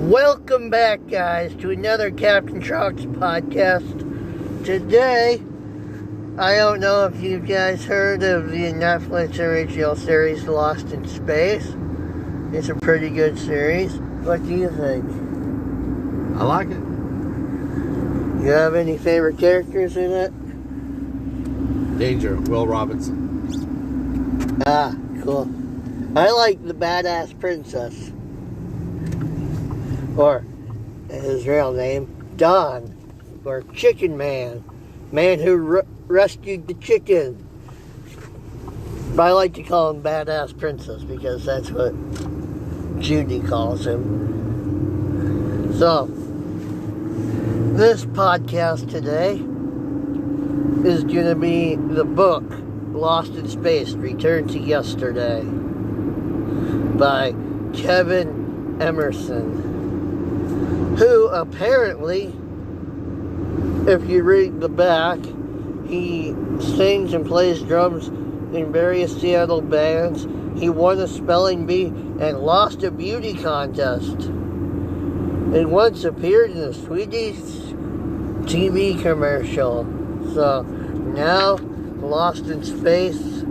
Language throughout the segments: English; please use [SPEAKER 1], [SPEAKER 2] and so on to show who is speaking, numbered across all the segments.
[SPEAKER 1] Welcome back, guys, to another Captain Trucks podcast. Today, I don't know if you guys heard of the Netflix original series Lost in Space. It's a pretty good series. What do you think?
[SPEAKER 2] I like it.
[SPEAKER 1] You have any favorite characters in it?
[SPEAKER 2] Danger, Will Robinson.
[SPEAKER 1] Ah, cool. I like the badass princess. Or his real name, Don, or Chicken Man who rescued the chicken. But I like to call him Badass Princess because that's what Judy calls him. So, this podcast today is going to be the book Lost in Space, Return to Yesterday by Kevin Emerson, who apparently, if you read the back, he sings and plays drums in various Seattle bands. He won a spelling bee and lost a beauty contest, and once appeared in a Swedish TV commercial. So now, Lost in Space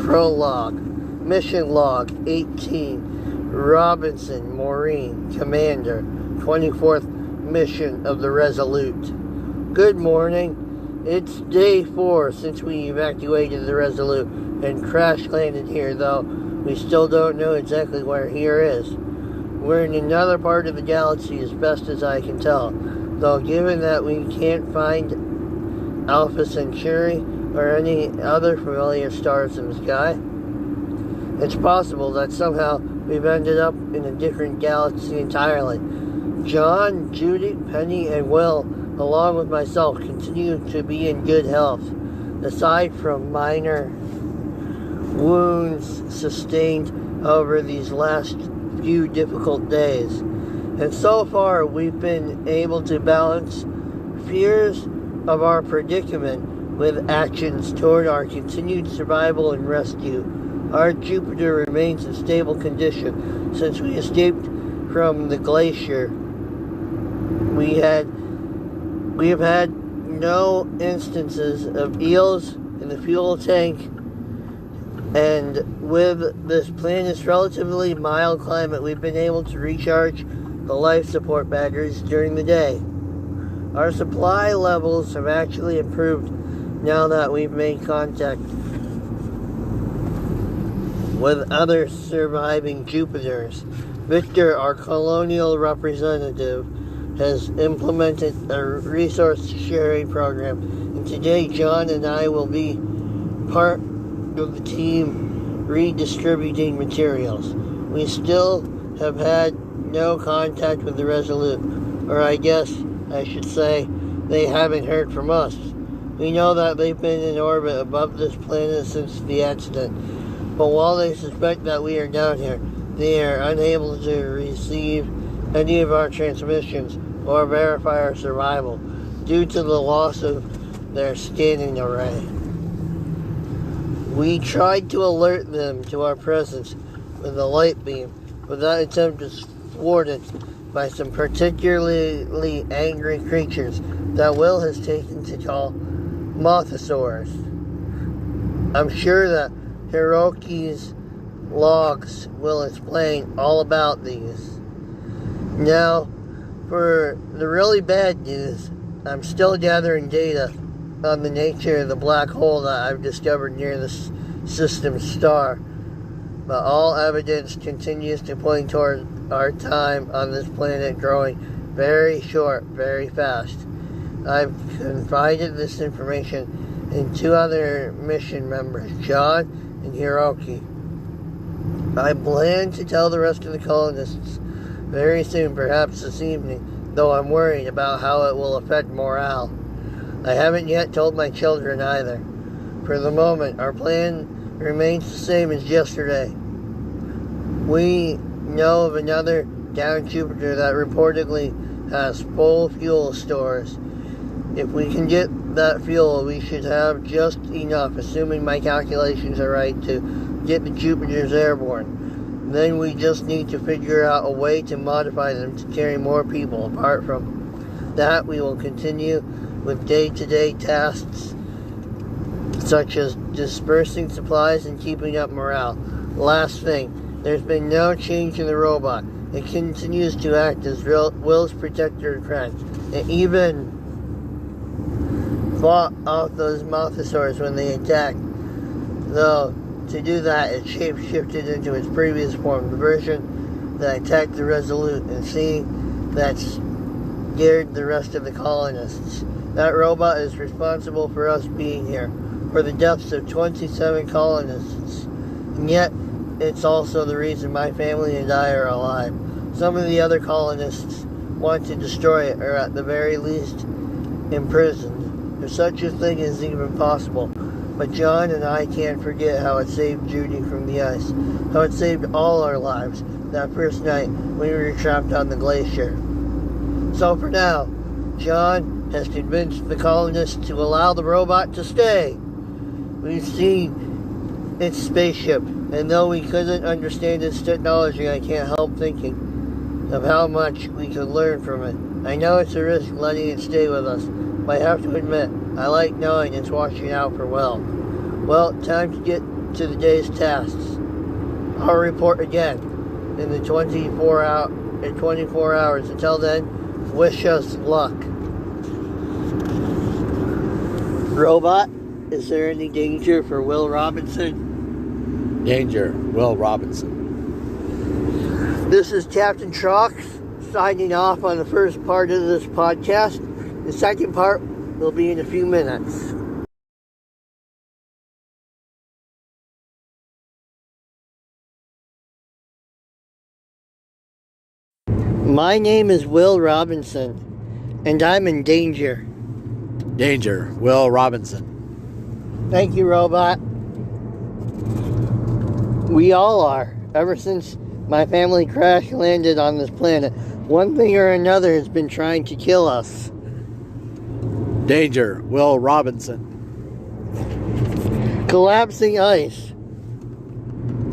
[SPEAKER 1] Prologue, Mission Log 18. Robinson, Maureen, Commander, 24th mission of the Resolute. Good morning. It's day 4 since we evacuated the Resolute and crash landed here, though we still don't know exactly where here is. We're in another part of the galaxy as best as I can tell, though given that we can't find Alpha Centauri or any other familiar stars in the sky, it's possible that somehow we've ended up in a different galaxy entirely. John, Judy, Penny, and Will, along with myself, continue to be in good health, aside from minor wounds sustained over these last few difficult days. And so far, we've been able to balance fears of our predicament with actions toward our continued survival and rescue. Our Jupiter remains in stable condition since we escaped from the glacier. We have had no instances of eels in the fuel tank, and with this planet's relatively mild climate, we've been able to recharge the life support batteries during the day. Our supply levels have actually improved now that we've made contact with other surviving Jupiters. Victor, our colonial representative, has implemented a resource sharing program, and today John and I will be part of the team redistributing materials. We still have had no contact with the Resolute, or I guess I should say they haven't heard from us. We know that they've been in orbit above this planet since the accident, but while they suspect that we are down here, they are unable to receive any of our transmissions or verify our survival due to the loss of their scanning array. We tried to alert them to our presence with a light beam, but that attempt was thwarted by some particularly angry creatures that Will has taken to call Mosasaurs. I'm sure that Hiroki's logs will explain all about these. Now, for the really bad news, I'm still gathering data on the nature of the black hole that I've discovered near the system's star, but all evidence continues to point toward our time on this planet growing very short, very fast. I've confided this information in 2 other mission members, John and Hiroki. I plan to tell the rest of the colonists very soon, perhaps this evening, though I'm worried about how it will affect morale. I haven't yet told my children either. For the moment, our plan remains the same as yesterday. We know of another down Jupiter that reportedly has full fuel stores. If we can get that fuel, we should have just enough, assuming my calculations are right, to get the Jupiters airborne. Then we just need to figure out a way to modify them to carry more people. Apart from that, we will continue with day-to-day tasks such as dispersing supplies and keeping up morale. Last thing, there's been no change in the robot. It continues to act as Will's protector and friend. It even fought off those Mosasaurs when they attacked. Though, to do that, it shape-shifted into its previous form, the version that attacked the Resolute, and seeing that scared the rest of the colonists. That robot is responsible for us being here, for the deaths of 27 colonists, and yet it's also the reason my family and I are alive. Some of the other colonists want to destroy it, or at the very least, imprisoned, if such a thing is even possible. But John and I can't forget how it saved Judy from the ice, how it saved all our lives that first night when we were trapped on the glacier. So for now, John has convinced the colonists to allow the robot to stay. We've seen its spaceship, and though we couldn't understand its technology, I can't help thinking of how much we could learn from it. I know it's a risk letting it stay with us, but I have to admit, I like knowing it's watching out for Will. Well, time to get to the day's tasks. I'll report again in the 24 hours. Until then, wish us luck. Robot, is there any danger for Will Robinson?
[SPEAKER 2] Danger, Will Robinson.
[SPEAKER 1] This is Captain Chalk signing off on the first part of this podcast. The second part will be in a few minutes. My name is Will Robinson, and I'm in danger.
[SPEAKER 2] Danger, Will Robinson.
[SPEAKER 1] Thank you, robot. We all are. Ever since my family crash landed on this planet, one thing or another has been trying to kill us.
[SPEAKER 2] Danger, Will Robinson.
[SPEAKER 1] Collapsing ice.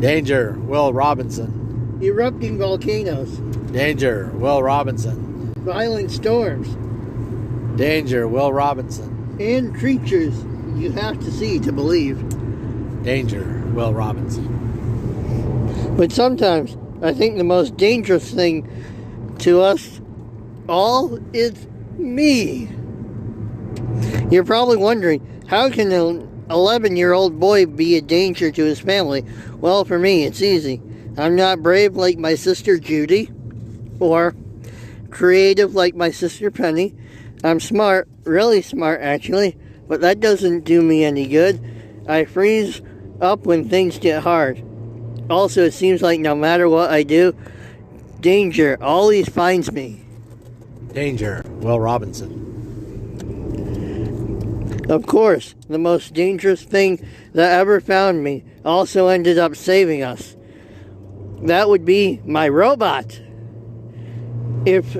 [SPEAKER 2] Danger, Will Robinson.
[SPEAKER 1] Erupting volcanoes.
[SPEAKER 2] Danger, Will Robinson.
[SPEAKER 1] Violent storms.
[SPEAKER 2] Danger, Will Robinson.
[SPEAKER 1] And creatures you have to see to believe.
[SPEAKER 2] Danger, Will Robinson.
[SPEAKER 1] But sometimes I think the most dangerous thing to us all is me. You're probably wondering, how can an 11-year-old boy be a danger to his family? Well, for me, it's easy. I'm not brave like my sister Judy, or creative like my sister Penny. I'm smart, really smart actually, but that doesn't do me any good. I freeze up when things get hard. Also, it seems like no matter what I do, danger always finds me.
[SPEAKER 2] Danger, Will Robinson.
[SPEAKER 1] Of course, the most dangerous thing that ever found me also ended up saving us. That would be my robot. If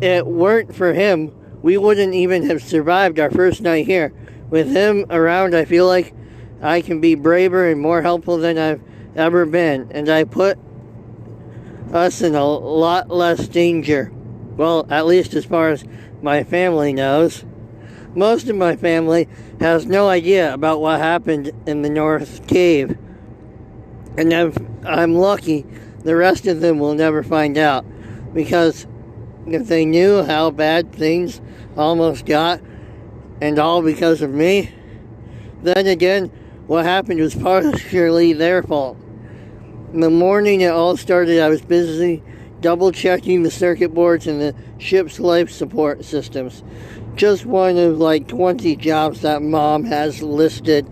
[SPEAKER 1] it weren't for him, we wouldn't even have survived our first night here. With him around, I feel like I can be braver and more helpful than I've ever been, and I put us in a lot less danger. Well, at least as far as my family knows. Most of my family has no idea about what happened in the North Cave. And if I'm lucky, the rest of them will never find out. Because if they knew how bad things almost got, and all because of me, then again, what happened was partially their fault. In the morning it all started, I was busy double-checking the circuit boards and the ship's life support systems. Just one of like 20 jobs that Mom has listed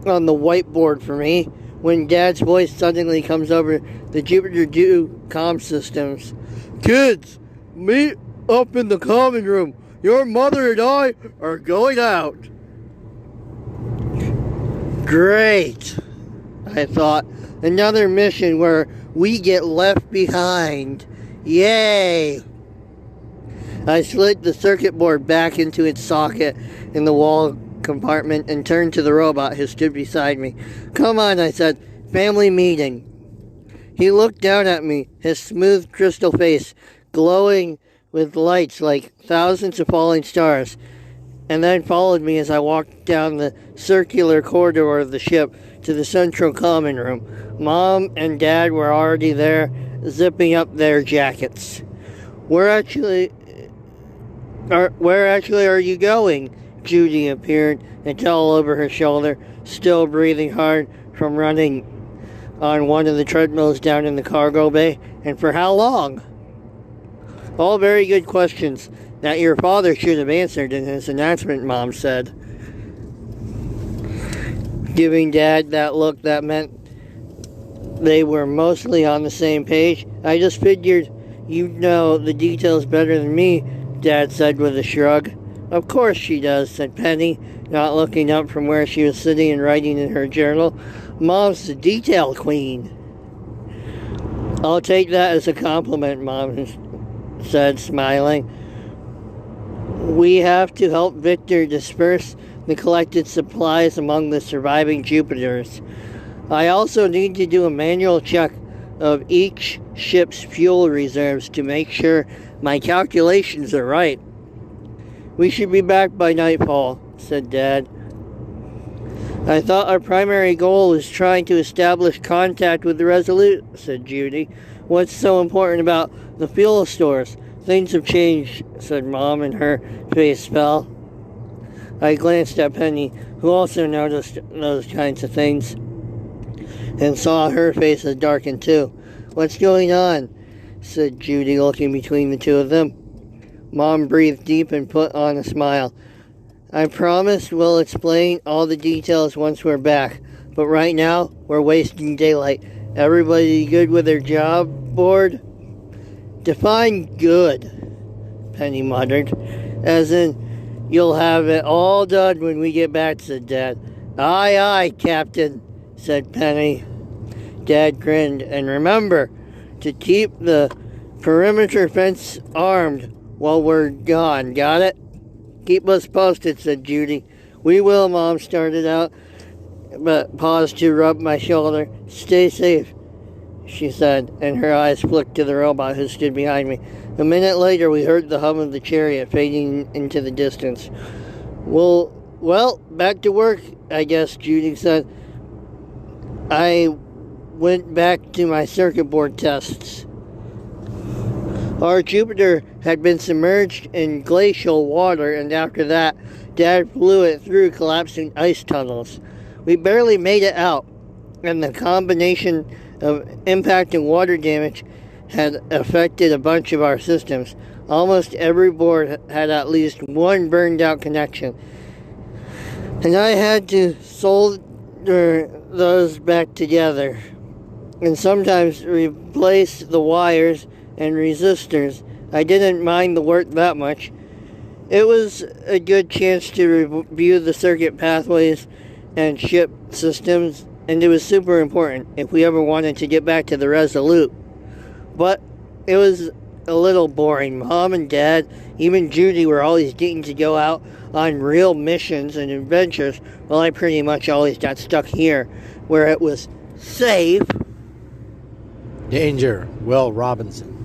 [SPEAKER 1] on the whiteboard for me, when Dad's voice suddenly comes over the Jupiter 2 comm systems. Kids, meet up in the common room. Your mother and I are going out. Great, I thought. Another mission where we get left behind. Yay! I slid the circuit board back into its socket in the wall compartment and turned to the robot who stood beside me. Come on, I said. Family meeting. He looked down at me, his smooth crystal face glowing with lights like thousands of falling stars, and then followed me as I walked down the circular corridor of the ship to the central common room. Mom and Dad were already there, zipping up their jackets. Where actually are you going? Judy appeared and towel over her shoulder, still breathing hard from running on one of the treadmills down in the cargo bay. And for how long? All very good questions that your father should have answered in his announcement, Mom said, giving Dad that look that meant they were mostly on the same page. I just figured you'd know the details better than me, Dad said with a shrug. Of course she does, said Penny, not looking up from where she was sitting and writing in her journal. Mom's the detail queen. I'll take that as a compliment, Mom said, smiling. We have to help Victor disperse the collected supplies among the surviving Jupiters. I also need to do a manual check of each ship's fuel reserves to make sure my calculations are right. We should be back by nightfall, said Dad. I thought our primary goal was trying to establish contact with the Resolute, said Judy. What's so important about the fuel stores? Things have changed, said Mom, and her face fell. I glanced at Penny, who also noticed those kinds of things, and saw her face had darkened too. What's going on? Said Judy, looking between the two of them. Mom breathed deep and put on a smile. I promise we'll explain all the details once we're back, but right now we're wasting daylight. Everybody good with their job board? Define good, Penny muttered. As in, you'll have it all done when we get back, said Dad. Aye, aye, Captain, said Penny. Dad grinned. And remember to keep the perimeter fence armed while we're gone. Got it? Keep us posted, said Judy. We will, Mom started out, but paused to rub my shoulder. Stay safe, she said, and her eyes flicked to the robot who stood behind me. A minute later, we heard the hum of the chariot fading into the distance. Well, back to work, I guess, Judy said. I went back to my circuit board tests. Our Jupiter had been submerged in glacial water, and after that, Dad flew it through collapsing ice tunnels. We barely made it out, and the combination of impact and water damage had affected a bunch of our systems. Almost every board had at least one burned-out connection, and I had to solder those back together, and sometimes replace the wires and resistors. I didn't mind the work that much. It was a good chance to review the circuit pathways and ship systems, and it was super important if we ever wanted to get back to the Resolute. But it was a little boring. Mom and Dad, even Judy, were always getting to go out on real missions and adventures, while I pretty much always got stuck here, where it was safe.
[SPEAKER 2] Danger, Will Robinson.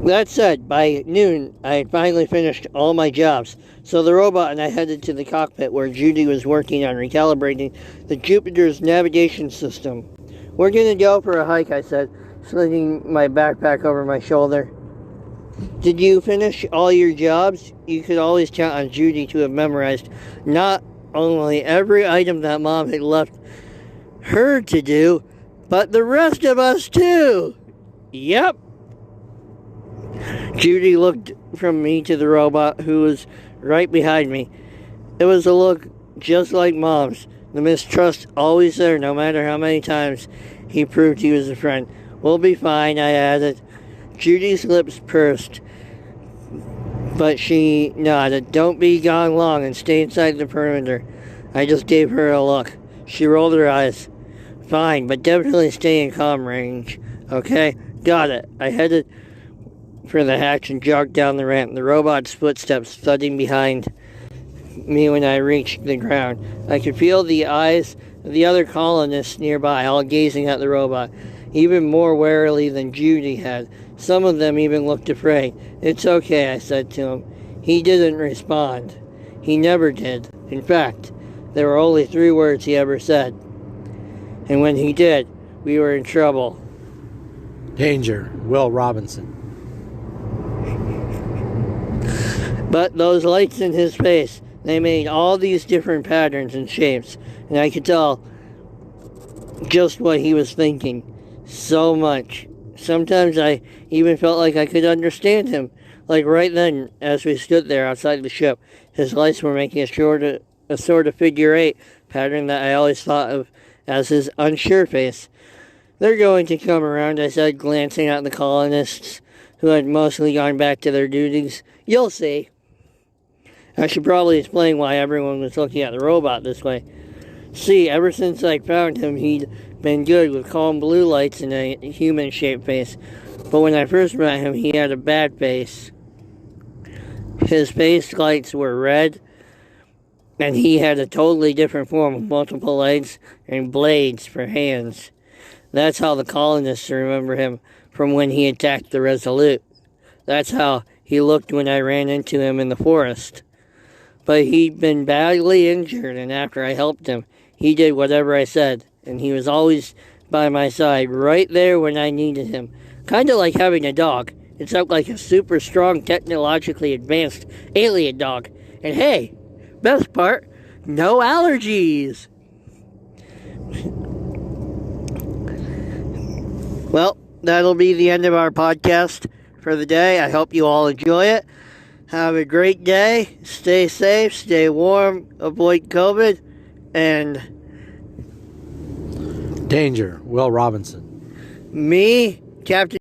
[SPEAKER 1] That said, by noon, I had finally finished all my jobs, so the robot and I headed to the cockpit where Judy was working on recalibrating the Jupiter's navigation system. We're going to go for a hike, I said, slinging my backpack over my shoulder. Did you finish all your jobs? You could always count on Judy to have memorized not only every item that Mom had left her to do, but the rest of us too. Yep. Judy looked from me to the robot, who was right behind me. It was a look just like Mom's, the mistrust always there no matter how many times he proved he was a friend. We'll be fine, I added. Judy's lips pursed, but she nodded. Don't be gone long and stay inside the perimeter. I just gave her a look. She rolled her eyes. Fine, but definitely stay in comm range. Okay? Got it. I headed for the hatch and jogged down the ramp, the robot's footsteps thudding behind. me when I reached the ground. I could feel the eyes of the other colonists nearby, all gazing at the robot, even more warily than Judy had. Some of them even looked afraid. "It's okay," I said to him. He didn't respond. He never did. In fact, there were only 3 words he ever said. And when he did, we were in trouble.
[SPEAKER 2] Danger, Will Robinson.
[SPEAKER 1] But those lights in his face, they made all these different patterns and shapes, and I could tell just what he was thinking. So much. Sometimes I even felt like I could understand him. Like right then, as we stood there outside the ship, his lights were making a sort of figure 8 pattern that I always thought of as his unsure face. "They're going to come around," I said, glancing at the colonists, who had mostly gone back to their duties. "You'll see." I should probably explain why everyone was looking at the robot this way. See, ever since I found him, he'd been good with calm blue lights and a human-shaped face. But when I first met him, he had a bad face. His face lights were red, and he had a totally different form with multiple legs and blades for hands. That's how the colonists remember him from when he attacked the Resolute. That's how he looked when I ran into him in the forest. But he'd been badly injured, and after I helped him, he did whatever I said, and he was always by my side, right there when I needed him. Kind of like having a dog, except like a super strong, technologically advanced alien dog. And hey, best part, no allergies! Well, that'll be the end of our podcast for the day. I hope you all enjoy it. Have a great day. Stay safe, stay warm, avoid COVID, and
[SPEAKER 2] Danger, Will Robinson.
[SPEAKER 1] me, Captain